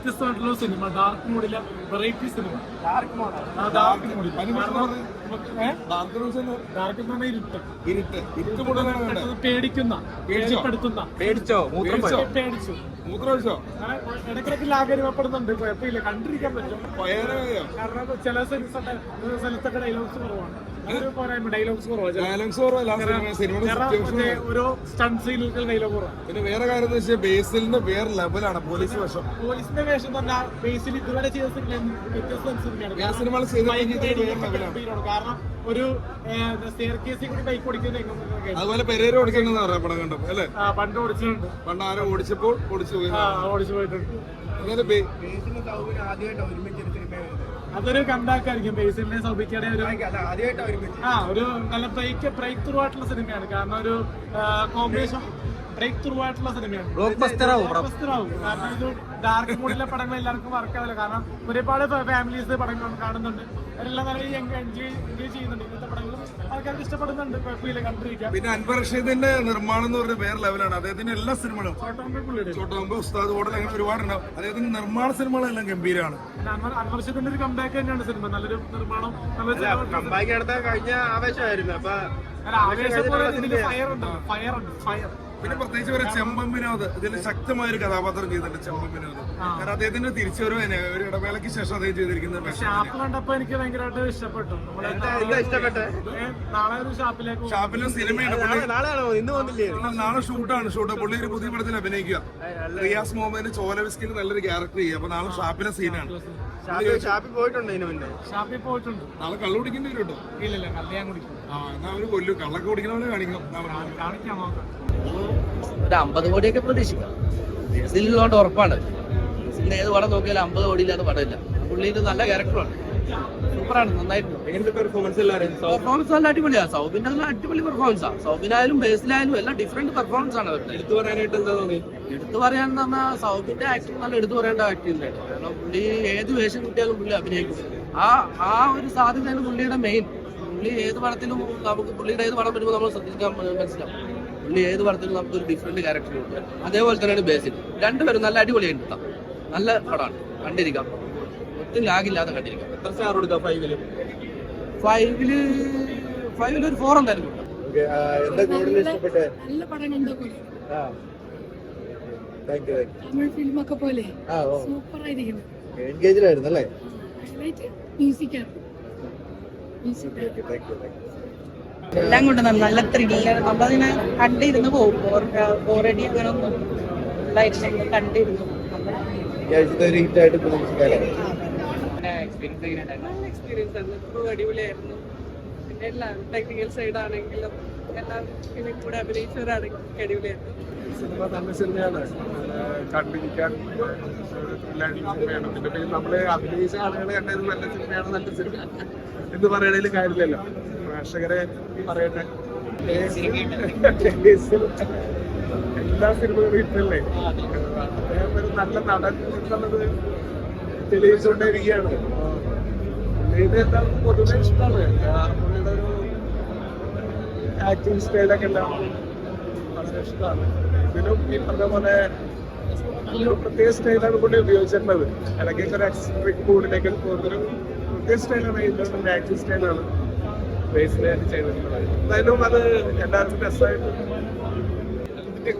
വ്യത്യസ്തമായിട്ടുള്ള cinema, dark മോഡിലെ variety cinema. Dark mode dark എന്ന് പറഞ്ഞാൽ ഇരുട്ട്, പേടിക്കുന്ന, പേടിപ്പെടുത്തുന്ന. പേടിച്ചു ഇടയ്ക്കിടയ്ക്ക് ലാഗരിമപ്പെടുന്നുണ്ട്. കുഴപ്പമില്ല, കണ്ടിരിക്കാൻ പറ്റും. കാരണം ചില സ്ഥലത്തൊക്കെ ഡയലോഗ്സ് കുറവാണ്. ഓരോ സ്റ്റണ്ട് സീനുകൾ ഡയലോഗ് കുറവാണ്. പിന്നെ വേറെ കാര്യം എന്ന് വെച്ചാൽ ബേസിലിന്റെ വേറെ ലെവലാണ് പോലീസിന്റെ വേഷം തന്നെ ബേസിൽ ഇതുവരെ ചെയ്ത കാരണം ഒരു സ്റ്റെയർ കേസിൽ കൂടി ബൈക്ക് ഓടിക്കുന്നത്. അതുപോലെ പെരേര ഓടിക്കണമെന്ന് പറയാം പടം കണ്ടോ അല്ലെ? പണ്ട് ഓടിച്ചിട്ടുണ്ട്. പണ്ട് ആരോ ഓടിച്ചപ്പോൾ ഓടിച്ചു പോയിട്ടുണ്ട്. ആദ്യമായിട്ട് ഒരുമിച്ചൊരു സിനിമ, അതൊരു കണ്ടാക്കായിരിക്കും. ബേസിലിനെ സൗഭിക്കയുടെ ഒരു നല്ല ബ്രേക്ക് ത്രൂ ആയിട്ടുള്ള സിനിമയാണ്. കാരണം ഒരു കോമ്പിനേഷൻ ബ്രേക്ക് ത്രൂ ആയിട്ടുള്ള സിനിമയാണ്. കാരണം ഇത് ഡാർക്ക് മോഡിലെ പടങ്ങൾ എല്ലാവർക്കും വർക്ക് ആവില്ല. കാരണം ഒരുപാട് ഫാമിലീസ് പടങ്ങൾ കാണുന്നുണ്ട്. അവരെല്ലാം നല്ല എൻജോയ് ചെയ്യുന്നുണ്ട്. ഇന്നത്തെ പടങ്ങളും ആൾക്കാർക്ക് ഇഷ്ടപ്പെടുന്നുണ്ട്. കുഴപ്പമില്ല, കണ്ടിരിക്കാം. പിന്നെ അൻവർ റഷീദിന്റെ നിർമ്മാണം എന്ന് പറഞ്ഞ വേറെ ലെവലാണ്. അദ്ദേഹത്തിന്റെ എല്ലാ സിനിമകളും ചോട്ടാമ്പ്, ഉസ്താദ് ഹോട്ടൽ, അങ്ങനെ ഒരുപാടുണ്ടാവും. അദ്ദേഹത്തിന്റെ നിർമ്മാണ സിനിമകളെല്ലാം ഗംഭീരമാണ്. അൻവർ റഷീദിന്റെ ഒരു കംബാക്ക് തന്നെയാണ് സിനിമ. നല്ലൊരു നിർമ്മാണം, കമ്പാക്ക് എടുത്ത കഴിഞ്ഞ ആവേശമായിരുന്നു. അപ്പൊ ഫയർ. പിന്നെ പ്രത്യേകിച്ച് ഒരു ചെമ്പൻ വിനോദ് ഇതിൽ ശക്തമായ ഒരു കഥാപാത്രം ചെയ്തിട്ടുണ്ട്. ചെമ്പൻ വിനോദ് കാരണം അദ്ദേഹത്തിന്റെ തിരിച്ചുവരവ് തന്നെ ഒരു ഇടവേളയ്ക്ക് ശേഷം അദ്ദേഹം ചെയ്തിരിക്കുന്നത്. ഷാപ്പ് കണ്ടപ്പോ എനിക്ക് ഭയങ്കരമായിട്ട് ഇഷ്ടപ്പെട്ടു. നാളെ ഒരു ഷാപ്പിലെ സിനിമയാണ്. നാളെ ഷൂട്ട്. പുള്ളി ഒരു പുതിയ പടത്തിൽ അഭിനയിക്കുക. റിയാസ് മുഹമ്മദിന് ചോലവിസ്കിന് നല്ലൊരു ക്യാരക്ടർ ചെയ്യുക. അപ്പൊ നാളെ ഷാപ്പിലെ സീനാണ്. ഷാപ്പിൽ പോയിട്ടുണ്ട്. നാളെ കള്ളു കുടിക്കേണ്ടി വരും കേട്ടോ. ഇല്ല, കള്ള് ഞാൻ കുടിക്കും. എന്നാ അവര് കൊല്ലും. കള്ളൊക്കെ കുടിക്കണവരെ കാണിക്കാം. ഒരു 50 കോടിയൊക്കെ പ്രതീക്ഷിക്കാം. ബേസിലുള്ളതുകൊണ്ട് ഉറപ്പാണ്. ബേസിലിന്റെ ഏത് പടം നോക്കിയാലും 50 കോടി ഇല്ലാത്ത പടമില്ല. പുള്ളിന്റെ നല്ല ക്യാരക്ടറാണ്, സൂപ്പറാണ്, നന്നായിട്ടുണ്ട്. പെർഫോമൻസ് നല്ല അടിപൊളിയാണ്. സൗബിന്റെ നല്ല അടിപൊളി പെർഫോമൻസാണ്. സൗബിനായാലും ബേസിലായാലും എല്ലാം ഡിഫറെന്റ് പെർഫോമൻസ് ആണ് അവരുടെ. എടുത്തു പറയാനായിട്ട് എന്താ തോന്നി? എടുത്തു പറയാന്ന് പറഞ്ഞാൽ സൗബിന്റെ ആക്ടിങ് നല്ല എടുത്തു പറയേണ്ട ആക്ടിങ് ആണ്. കാരണം പുള്ളി ഏത് വേഷം കിട്ടിയാലും പുള്ളി അഭിനയിക്കും. ആ ഒരു സാധ്യതയാണ് പുള്ളിയുടെ മെയിൻ. പുള്ളി ഏത് പടത്തിലും നമുക്ക് പുള്ളിയുടെ ഏത് പടം വരുമ്പോൾ നമ്മൾ ശ്രദ്ധിക്കാൻ മനസ്സിലാവും. പുള്ളി ഏത് പടത്തിലും നമുക്കൊരു ഡിഫറെന്റ് ക്യാരക്ടർ ഉണ്ട്. അതേപോലെ തന്നെയാണ് ബേസിൽ. രണ്ടുപേരും നല്ല അടിപൊളിയായിട്ട് നല്ല പടമാണ്, കണ്ടിരിക്കാം. ഒട്ടും ലാഗില്ലാതെ കണ്ടിരിക്കാം. എത്ര സ്റ്റാർ കൊടുക്കാം? 5-ല് ഒരു 4 എന്തായാലും കൊടുക്കാം. നല്ല പടം കണ്ടോ? തമിഴ് ഫിലിമൊക്കെ പോലെ സൂപ്പർ ആയിരിക്കുന്നു. മ്യൂസിക്കാണ്. എല്ലാം കൊണ്ട് നല്ല ത്രില്ലർ. നമ്മളതിനെ കണ്ടിരുന്ന് പോകും. ബോറടി അങ്ങനെ ഒന്നും കണ്ടിരുന്നു. എക്സ്പീരിയൻസ് ആയിരുന്നു. അടിപൊളിയായിരുന്നു. പിന്നെ എല്ലാം ടെക്നിക്കൽ സൈഡ് ആണെങ്കിലും എല്ലാം പിന്നെ കൂടെ അഭിനയിച്ചവരാണെങ്കിലും അടിപൊളിയായിരുന്നു. സിനിമ നല്ല സിനിമയാണ്, കണ്ടിരിക്കാൻ സിനിമയാണ്. പിന്നെ നമ്മള് അഭിനയിച്ച ആളുകൾ കണ്ടത് നല്ല സിനിമയാണ്, നല്ല സിനിമ എന്ന് പറയണതിൽ കാര്യമില്ലല്ലോ. പ്രേക്ഷകരെ പറയട്ടെ, എല്ലാ സിനിമകളും ഹിറ്റല്ലേ. അദ്ദേഹം ഒരു നല്ല നടൻ എന്നുള്ളത് തെളിയിച്ചുകൊണ്ടേയിരിക്കുകയാണ്. ഇത് എല്ലാവർക്കും പൊതുവെ ഇഷ്ടമാണ്. പുള്ളിയുടെ ഒരു ആക്ടിങ് സ്റ്റൈലൊക്കെ എല്ലാം വളരെ ഇഷ്ടമാണ്. ഇതിലും ഈ പറഞ്ഞ പോലെ നല്ലൊരു പ്രത്യേക സ്റ്റൈലാണ് പുള്ളി ഉപയോഗിച്ചിട്ടുള്ളത്. ഇടയ്ക്കൊക്കെ ഒരു എക്സ്ട്രിക് മൂഡിലേക്ക് പോകുന്നൊരു പ്രത്യേക സ്റ്റൈലാണ്. ഇതിന്റെ ആക്ടിങ് സ്റ്റൈലാണ് ബേസിലായിട്ട് ചെയ്തിട്ടുള്ളത്. എന്തായാലും അത് എല്ലാവർക്കും രസമായിട്ട്.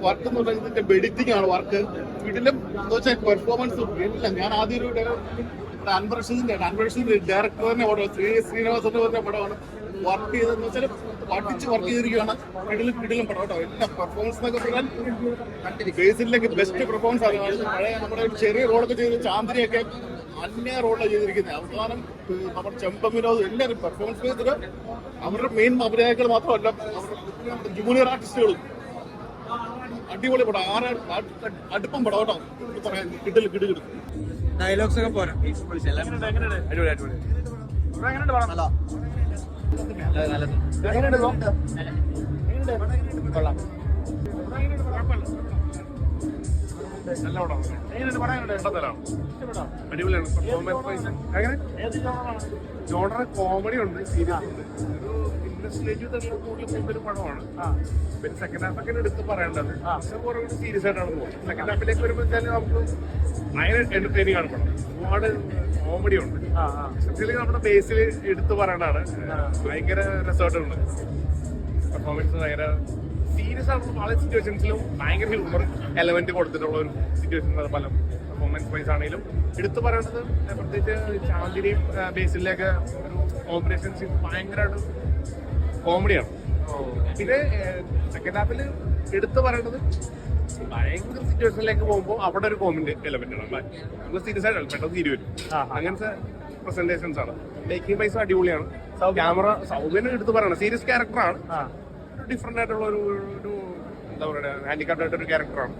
വർക്ക് എന്ന് പറഞ്ഞാൽ ഇതിന്റെ എഡിറ്റിംഗ് ആണ് വർക്ക്. ഇതിലും പെർഫോമൻസും എല്ലാം. ഞാൻ ആദ്യം ഒരു അൻവർ റഷീദിന്റെ ഡയറക്ടറിനെ ശ്രീനിവാസന്റെ പറഞ്ഞ പടമാണ് വർക്ക് ചെയ്തതെന്ന് വെച്ചാൽ പഠിച്ച് വർക്ക് ചെയ്തിരിക്കുകയാണ്. കിടിലും പടം കേട്ടോ. എല്ലാം പെർഫോമൻസ് എന്നൊക്കെ പറഞ്ഞാൽ ബേസിലേക്ക് ബെസ്റ്റ് പെർഫോമൻസ് ആണ്. പഴയ നമ്മുടെ ഒരു ചെറിയ റോളൊക്കെ ചെയ്ത് ചാന്ദിനിയൊക്കെ അന്യ റോളാണ് ചെയ്തിരിക്കുന്നത്. അവസാനം നമ്മുടെ ചെമ്പൻ വിനോദ് എല്ലാവരും പെർഫോമൻസ് ചെയ്തിട്ട് അവരുടെ മെയിൻ അഭിനേതാക്കൾ മാത്രമല്ല, അവരുടെ ജൂനിയർ ആർട്ടിസ്റ്റുകളും അടിപൊളി പടം. അടുപ്പം പടം കേട്ടോ. പറയാൻ കിടിലും. ഡയലോഗ്സ് ഒക്കെ പോരാ. അടിപൊളിയാണ് പെർഫോമൻസ്. അങ്ങനെ ജോണർ കോമഡി ഉണ്ട്, സീരിയസ് ഉണ്ട്, ഇൻവെസ്റ്റിഗേറ്റ് കൂടുതൽ പോകുന്നൊരു പടമാണ്. പിന്നെ സെക്കൻഡ് ഹാഫ് ഒക്കെ എടുത്ത് പറയേണ്ടത് കുറെ സീരിയസ് ആയിട്ടാണ് പോകുന്നത്. സെക്കൻഡ് ഹാഫിലേക്ക് വരുമ്പോൾ നമുക്ക് ഭയങ്കര എന്റർടൈനിങ് ആണ് പടം. ഒരുപാട് കോമഡി ഉണ്ട്. സ്പെഷ്യലി നമ്മുടെ ബേസിൽ എടുത്ത് പറയേണ്ടതാണ്. ഭയങ്കര രസമായിട്ടുണ്ട് പെർഫോമൻസ്. ഭയങ്കര സീരിയസ് ആണ്. പല സിറ്റുവേഷൻസിലും ഭയങ്കര ഹ്യൂമർ എലമെന്റ് കൊടുത്തിട്ടുള്ള ഒരു സിറ്റുവേഷൻ. പല പെർഫോമൻസ് വൈസ് ആണെങ്കിലും എടുത്തു പറയേണ്ടത് പ്രത്യേകിച്ച് ചാന്ദിനിയും ബേസിലേക്ക് ഒരു കോമ്പിനേഷൻ സീൻ ഭയങ്കരമായിട്ട് കോമഡിയാണ്. പിന്നെ സെക്കൻഡ് ഹാഫിൽ എടുത്തു പറയേണ്ടത് ഭയങ്കര സിറ്റുവേഷനിലേക്ക് പോകുമ്പോൾ അവിടെ ഒരു കോമഡി എലമെന്റ് ആണ്. നമുക്ക് സീരിയസ് ആയിട്ട് പെട്ടെന്ന് തിരി വരും. അങ്ങനത്തെ പ്രസന്റേഷൻസ് ആണ്. മേക്കിംഗ് വൈസ് അടിപൊളിയാണ്. ക്യാമറ സൗബിനെ എടുത്ത് പറയണം. സീരിയസ് ക്യാരക്ടറാണ്. ഡിഫറെന്റ് ആയിട്ടുള്ള ഒരു എന്താ പറയുക ഹാൻഡിക്യാപ്ഡ് ആയിട്ടൊരു ക്യാരക്ടറാണ്.